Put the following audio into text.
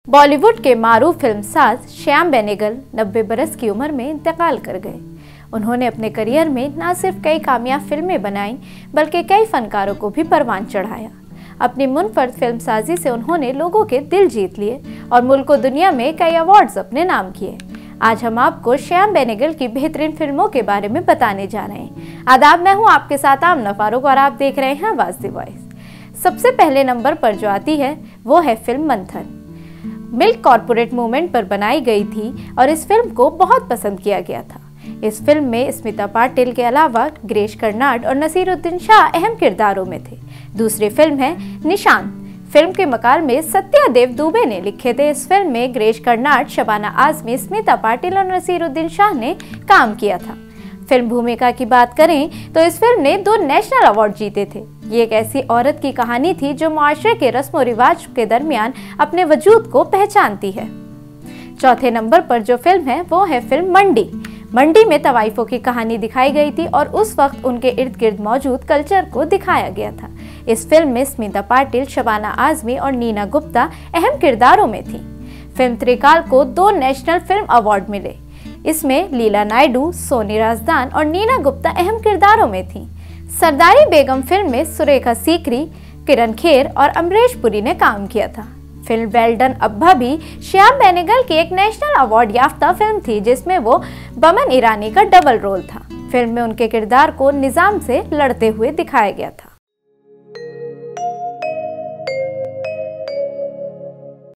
बॉलीवुड के मारूफ फिल्मसाज श्याम बेनेगल 90 बरस की उम्र में इंतकाल कर गए। उन्होंने अपने करियर में न सिर्फ कई कामयाब फिल्में बनाई बल्कि कई फनकारों को भी परवान चढ़ाया। अपनी मुनफरद फिल्मसाजी से उन्होंने लोगों के दिल जीत लिए और मुल्क और दुनिया में कई अवार्ड्स अपने नाम किए। आज हम आपको श्याम बेनेगल की बेहतरीन फिल्मों के बारे में बताने जा रहे हैं। आदाब, मैं हूं आपके साथ आमना फारूक और आप देख रहे हैं आवाज़ दी वॉइस। सबसे पहले नंबर पर जो आती है वो है फिल्म मंथन। मिल्क कॉरपोरेट मूवमेंट पर बनाई गई थी और इस फिल्म को बहुत पसंद किया गया था। इस फिल्म में स्मिता पाटिल के अलावा गिरीश कर्नाड और नसीरुद्दीन शाह अहम किरदारों में थे। दूसरी फिल्म है निशान। फिल्म के मकालमे सत्यादेव दुबे ने लिखे थे। इस फिल्म में गिरीश कर्नाड, शबाना आजमी, स्मिता पाटिल और नसीरुद्दीन शाह ने काम किया था। फिल्म भूमिका की बात करें तो इस फिल्म ने 2 नेशनल अवार्ड जीते थे। ये एक ऐसी औरत की कहानी थी जो मुआशरे के रस्म और रिवाज के दरमियान अपने वजूद को पहचानती है। चौथे नंबर पर जो फिल्म है वो है फिल्म मंडी। मंडी में तवाइफों की कहानी दिखाई गई थी और उस वक्त उनके इर्द गिर्द मौजूद कल्चर को दिखाया गया था। इस फिल्म में स्मिता पाटिल, शबाना आजमी और नीना गुप्ता अहम किरदारों में थी। फिल्म त्रिकाल को 2 नेशनल फिल्म अवार्ड मिले। इसमें लीला नायडू, सोनी राजदान और नीना गुप्ता अहम किरदारों में थी। सरदारी बेगम फिल्म में सुरेखा सीकरी, किरण खेर और अमरीश पुरी ने काम किया था। फिल्म वेल डन अब्बा भी श्याम बेनेगल की एक नेशनल अवार्ड याफ्ता फिल्म थी जिसमें वो बमन ईरानी का डबल रोल था। फिल्म में उनके किरदार को निजाम से लड़ते हुए दिखाया गया था।